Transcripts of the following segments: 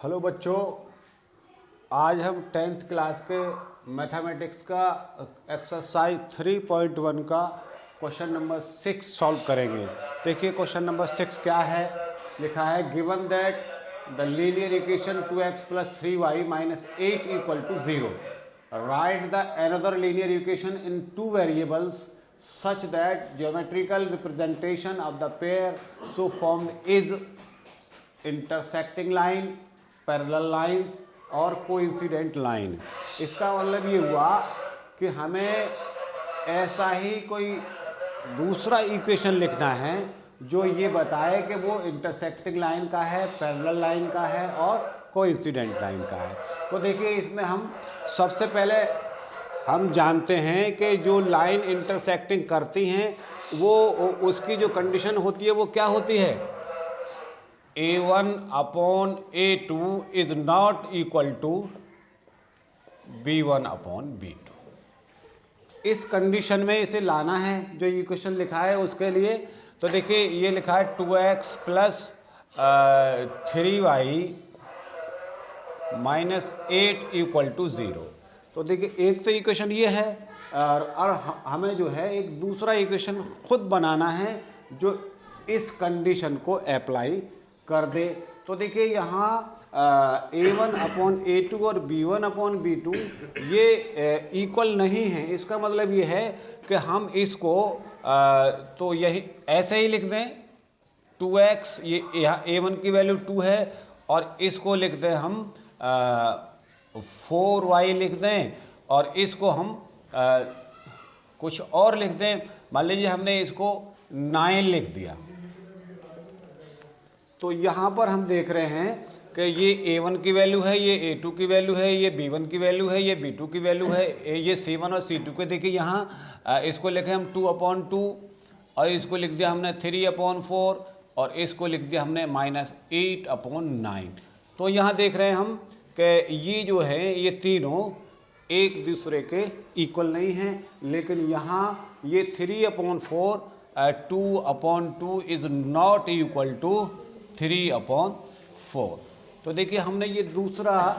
Hello बच्चों, आज हम 10th क्लास के मैथमेटिक्स का एक्सरसाइज 3.1 का क्वेश्चन नंबर 6 सॉल्व करेंगे। देखिए क्वेश्चन नंबर 6 क्या है, लिखा है given that the linear equation 2x + 3y - 8 = 0, right the another linear equation in 2 variables such that geometrical representation of the pair so formed is intersecting line, parallel lines और coincident line. इसका मतलब ये हुआ कि हमें ऐसा ही कोई दूसरा इक्वेशन लिखना है जो ये बताए कि वो इंटरसेक्टिंग लाइन का है, पैरेलल लाइन का है और कोइंसिडेंट लाइन का है। तो देखिए इसमें हम सबसे पहले हम जानते हैं कि जो लाइन इंटरसेक्टिंग करती हैं वो उसकी जो कंडीशन होती है वो क्या होती है, A1/A2 is not equal to B1/B2। इस कंडीशन में इसे लाना है जो इक्वेशन लिखा है उसके लिए। तो देखिए ये लिखा है 2x + 3y - 8 = 0। तो देखिए एक तो इक्वेशन ये है और हमें जो है एक दूसरा इक्वेशन खुद बनाना है जो इस कंडीशन को अप्लाई कर दे। तो देखिए यहाँ A1/A2 और B1/B2 ये इक्वल नहीं है। इसका मतलब ये है कि हम इसको तो यही ऐसे ही लिख दें 2x, ये यहाँ A1 की वैल्यू 2 है और इसको लिख दें हम 4y लिख दें और इसको हम कुछ और लिख दें। मान लीजिए हमने इसको 9 लिख दिया। तो यहाँ पर हम देख रहे हैं कि ये A1 की वैल्यू है, ये A2 की वैल्यू है, ये B1 की वैल्यू है, ये B2 की वैल्यू है, ये C1 और C2 के। देखिए यहाँ इसको लिखे हम 2/2 और इसको लिख दिया हमने 3/4 और इसको लिख दिया हमने -8/9। तो यहाँ देख रहे हैं हम कि ये जो है ये तीनों एक दूसरे के इक्वल नहीं हैं, लेकिन यहाँ ये 3/4 2/2 इज़ नॉट इक्वल टू 3/4। तो देखिए हमने ये दूसरा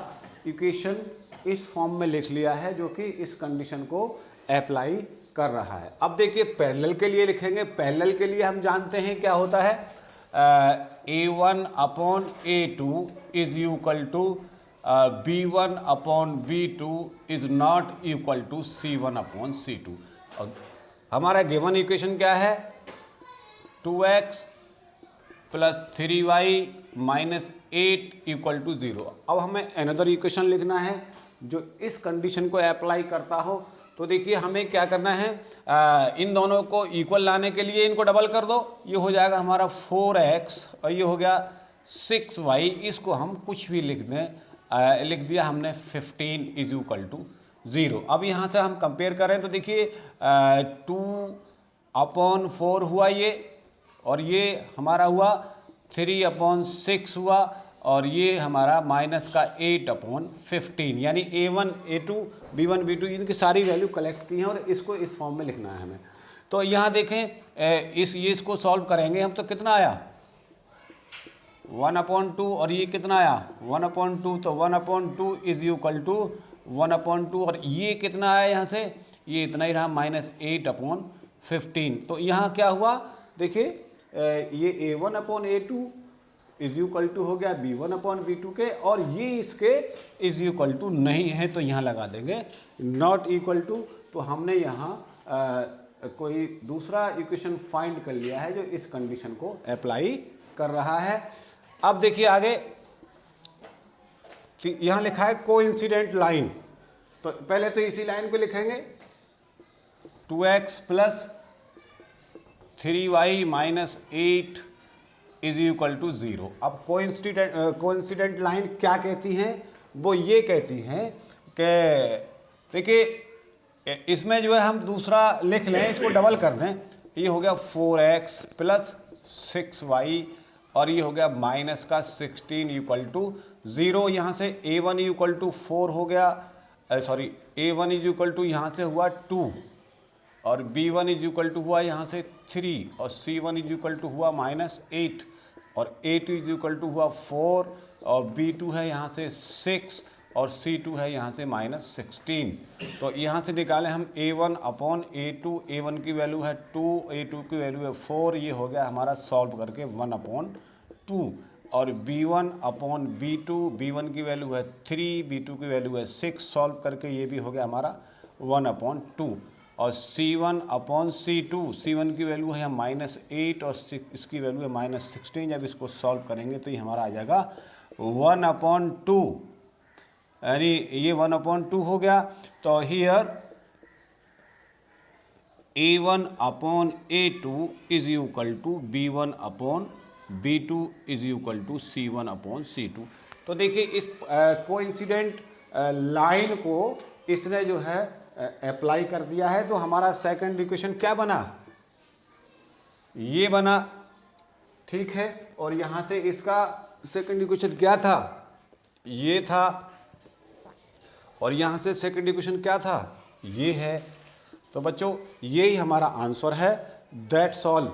इक्वेशन इस फॉर्म में लिख लिया है जो कि इस कंडीशन को अप्लाई कर रहा है। अब देखिए पैरेलल के लिए लिखेंगे। पैरेलल के लिए हम जानते हैं क्या होता है, A1/A2 is equal to B1/B2 is not equal to C1/C2। और हमारा गिवन इक्वेशन क्या है, 2x + 3y - 8 = 0। अब हमें अनदर इक्वेशन लिखना है जो इस कंडीशन को अप्लाई करता हो। तो देखिए हमें क्या करना है, इन दोनों को इक्वल लाने के लिए इनको डबल कर दो, ये हो जाएगा हमारा 4x और ये हो गया 6y। इसको हम कुछ भी लिख दें, लिख दिया हमने 15 = 0। अब यहाँ से हम कंपेयर करें तो देखिए 2/4 हुआ ये और ये हमारा हुआ 3/6 हुआ और ये हमारा -8/15, यानी A1, A2, B1, B2 इनकी सारी वैल्यू कलेक्ट की हैं और इसको इस फॉर्म में लिखना है हमें। तो यहाँ देखें इसको सॉल्व करेंगे हम तो कितना आया 1/2 और ये कितना आया 1/2। तो 1/2 इज इक्वल टू 1/2 और ये कितना आया यहाँ से, ये इतना ही रहा -8/15। तो यहाँ क्या हुआ देखिए ये A1/A2 इज इक्वल टू हो गया B1/B2 के और ये इसके इज इक्वल टू नहीं है तो यहाँ लगा देंगे नॉट इक्वल टू। तो हमने यहाँ कोई दूसरा इक्वेशन फाइंड कर लिया है जो इस कंडीशन को अप्लाई कर रहा है। अब देखिए आगे कि यहाँ लिखा है कोइंसिडेंट लाइन। तो पहले तो इसी लाइन को लिखेंगे 2x + 3y - 8 = 0। अब कोइंसिडेंट लाइन क्या कहती हैं, वो ये कहती हैं कि देखिए इसमें जो है हम दूसरा लिख लें, इसको डबल कर दें, ये हो गया 4x + 6y और ये हो गया -16 = 0। यहाँ से A1 = 4 हो गया, सॉरी A1 = यहाँ से हुआ 2 और B1 = हुआ यहाँ से 3 और C1 = हुआ -8 और A2 = हुआ 4 और B2 है यहाँ से 6 और C2 है यहाँ से -16। तो यहाँ से निकालें हम A1 अपॉन A2, A1 की वैल्यू है 2, A2 की वैल्यू है 4, ये हो गया हमारा सॉल्व करके 1/2। और B1 अपॉन B2, B1 की वैल्यू है 3, B2 की वैल्यू है 6, सॉल्व करके ये भी हो गया हमारा 1/2। और C1 अपॉन C2, C1 की वैल्यू है यहाँ -8 और इसकी वैल्यू है -16। जब इसको सॉल्व करेंगे तो ये हमारा आ जाएगा 1/2, यानी ये 1/2 हो गया। तो here A1 upon A2 is equal to B1 upon B2 is equal to C1 upon C2। तो देखिए इस कोइंसिडेंट लाइन को इसने जो है अप्लाई कर दिया है, तो हमारा सेकंड इक्वेशन क्या बना, ये बना, ठीक है। और यहाँ से इसका सेकंड इक्वेशन क्या था, ये था। और यहाँ से सेकंड इक्वेशन क्या था, ये है। तो बच्चों यही हमारा आंसर है। That's all.